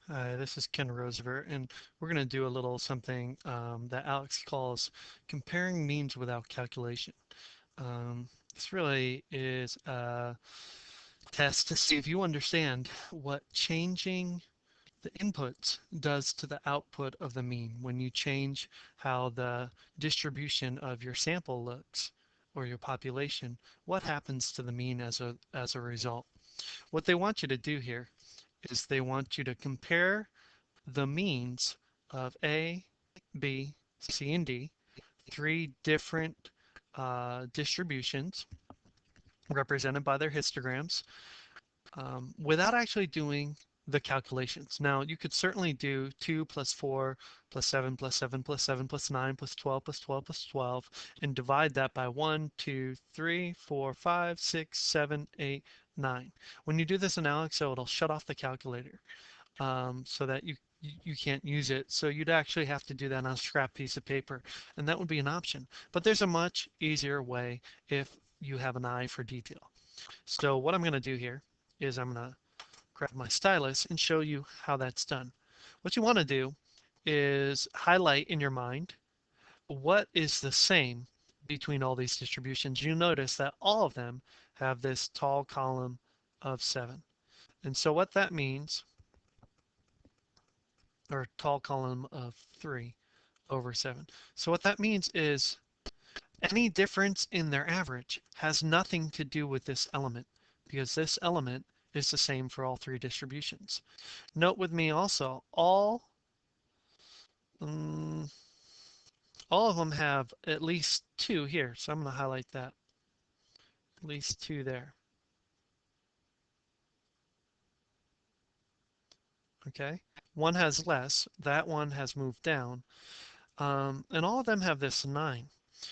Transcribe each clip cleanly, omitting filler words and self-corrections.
Hi, this is Ken Roosevelt, and we're going to do a little something that Alex calls comparing means without calculation. This really is a test to see if you understand what changing the input does to the output of the mean when you change how the distribution of your sample looks or your population. What happens to the mean as a result? What they want you to do here is they want you to compare the means of A, B, C, and D, three different distributions represented by their histograms, without actually doing the calculations. Now, you could certainly do 2 plus 4 plus 7 plus 7 plus 7 plus 9 plus 12 plus 12 plus 12 and divide that by 1, 2, 3, 4, 5, 6, 7, 8, 9. When you do this in AlexO, it'll shut off the calculator so that you can't use it. So you'd actually have to do that on a scrap piece of paper, and that would be an option. But there's a much easier way if you have an eye for detail. So what I'm going to do here is I'm going to grab my stylus and show you how that's done. What you want to do is highlight in your mind what is the same between all these distributions. You notice that all of them have this tall column of 7. And so what that means, or tall column of 3 over 7. So what that means is any difference in their average has nothing to do with this element because this element is the same for all three distributions. Note with me also, um, all of them have at least 2 here. So I'm going to highlight that. At least 2 there. Okay. One has less. That one has moved down. And all of them have this 9.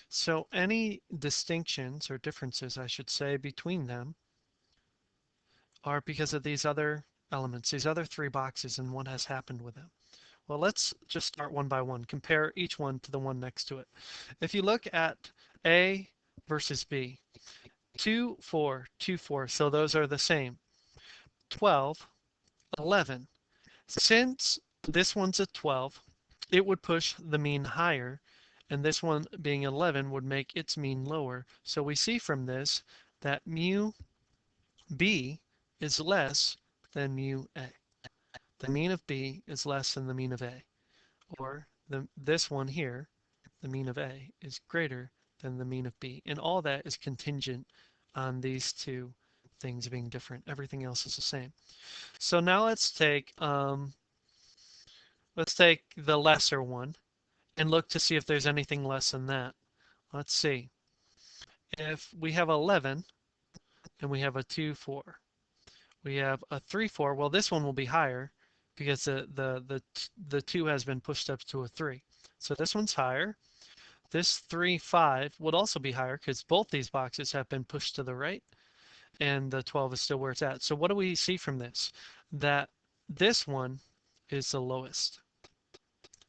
So any distinctions or differences, I should say, between them are because of these other elements, these other 3 boxes, and what has happened with them. Well, let's just start one by one. Compare each one to the one next to it. If you look at A versus B, 2, 4, 2, 4, so those are the same. 12, 11. Since this one's a 12, it would push the mean higher, and this one being 11 would make its mean lower. So we see from this that mu B is less than mu A. The mean of B is less than the mean of A. Or this one here, the mean of A, is greater than the mean of B. And all that is contingent on these two things being different. Everything else is the same. So now let's take the lesser one and look to see if there's anything less than that. Let's see. If we have 11 and we have a 2, 4, we have a 3, 4. Well, this one will be higher because the 2 has been pushed up to a 3. So this one's higher. This 3, 5 would also be higher because both these boxes have been pushed to the right and the 12 is still where it's at. So what do we see from this? That this one is the lowest.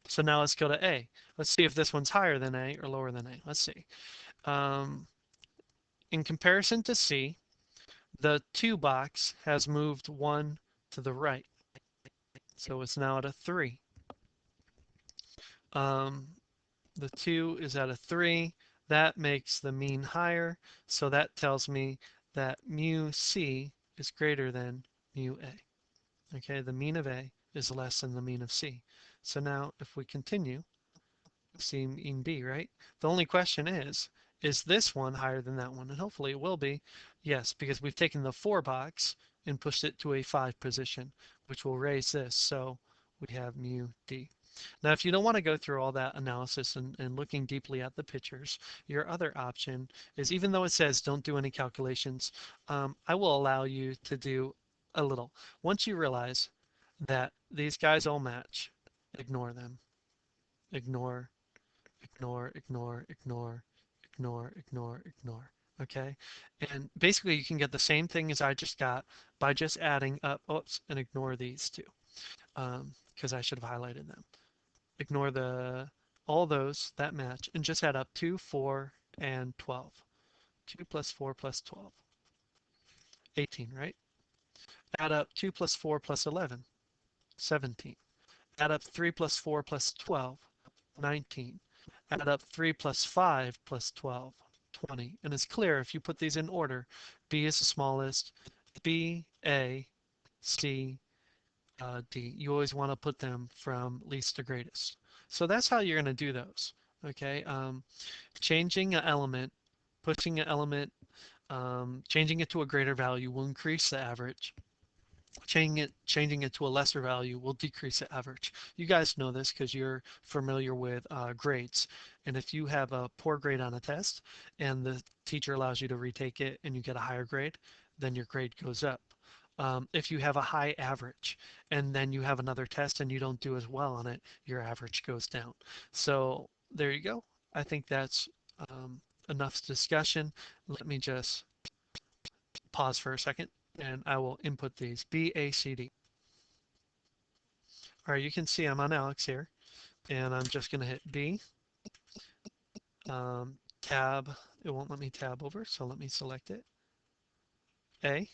So now let's go to A. Let's see if this one's higher than A or lower than A. Let's see. Um, in comparison to C, the 2 box has moved 1 to the right. So it's now at a 3. Um, the 2 is at a 3. That makes the mean higher. So that tells me that mu C is greater than mu A. Okay, the mean of A is less than the mean of C. So now if we continue, C mean B, right? The only question is this one higher than that one? And hopefully it will be. Yes, because we've taken the 4 box and pushed it to a 5 position, which will raise this. So we have mu D. Now, if you don't want to go through all that analysis and looking deeply at the pictures, your other option is, even though it says don't do any calculations, I will allow you to do a little. Once you realize that these guys all match, ignore them. Ignore, ignore, ignore, ignore, ignore, ignore, ignore. Okay? And basically you can get the same thing as I just got by just adding up, oops, and ignore these two, because I should have highlighted them. Ignore all those that match and just add up 2, 4, and 12. 2 plus 4 plus 12. 18, right? Add up 2 plus 4 plus 11. 17. Add up 3 plus 4 plus 12, 19. Add up 3 plus 5 plus 12, 20. And it's clear if you put these in order, B is the smallest, B, A, C, D. You always want to put them from least to greatest. So that's how you're going to do those. Okay, changing an element, pushing an element, changing it to a greater value will increase the average. Changing it to a lesser value will decrease the average. You guys know this because you're familiar with grades. And if you have a poor grade on a test and the teacher allows you to retake it and you get a higher grade, then your grade goes up. If you have a high average and then you have another test and you don't do as well on it, your average goes down. So there you go. I think that's enough discussion. Let me just pause for a second and I will input these B, A, C, D. All right, you can see I'm on Alex here and I'm just going to hit B, tab. It won't let me tab over, so let me select it. A,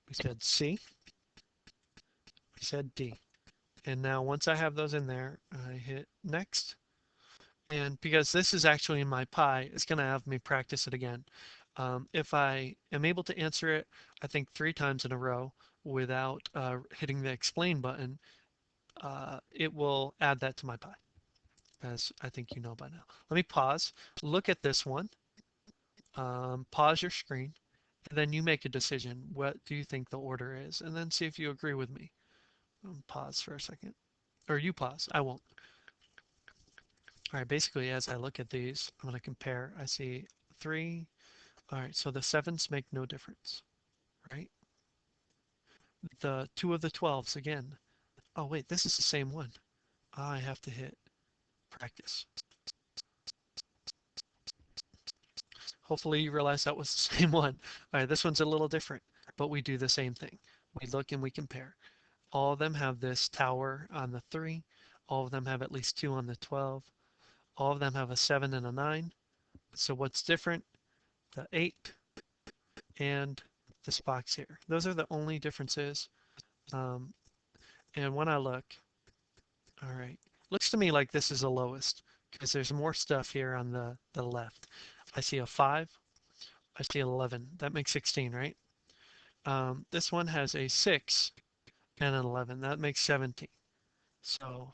we said C, we said D. And now once I have those in there, I hit next. And because this is actually in my pie, it's going to have me practice it again. If I am able to answer it, I think 3 times in a row without hitting the explain button, it will add that to my pie, as I think you know by now. Let me pause, look at this one, pause your screen, and then you make a decision. What do you think the order is? And then see if you agree with me. Pause for a second. Or you pause, I won't. All right, basically as I look at these, I'm going to compare. I see 3. All right, so the 7s make no difference, right? The 2 of the 12s again. Oh wait, this is the same one. I have to hit practice. Hopefully you realize that was the same one. All right, this one's a little different, but we do the same thing. We look and we compare. All of them have this tower on the 3. All of them have at least 2 on the 12. All of them have a 7 and a 9. So what's different? The 8 and this box here. Those are the only differences. And when I look, all right, looks to me like this is the lowest because there's more stuff here on the left. I see a 5. I see an 11. That makes 16, right? This one has a 6 and an 11. That makes 17. So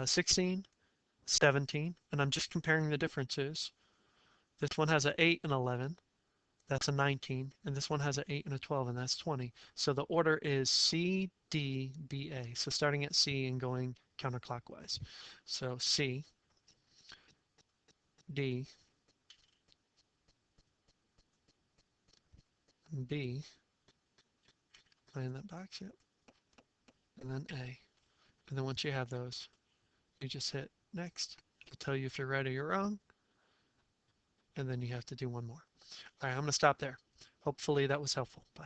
16, 17, and I'm just comparing the differences. This one has an 8 and 11. That's a 19. And this one has an 8 and a 12, and that's 20. So the order is C, D, B, A. So starting at C and going counterclockwise. So C, D, B, in that box, yep, and then A. And then once you have those, you just hit next. It'll tell you if you're right or you're wrong. And then you have to do one more. All right, I'm going to stop there. Hopefully that was helpful. Bye.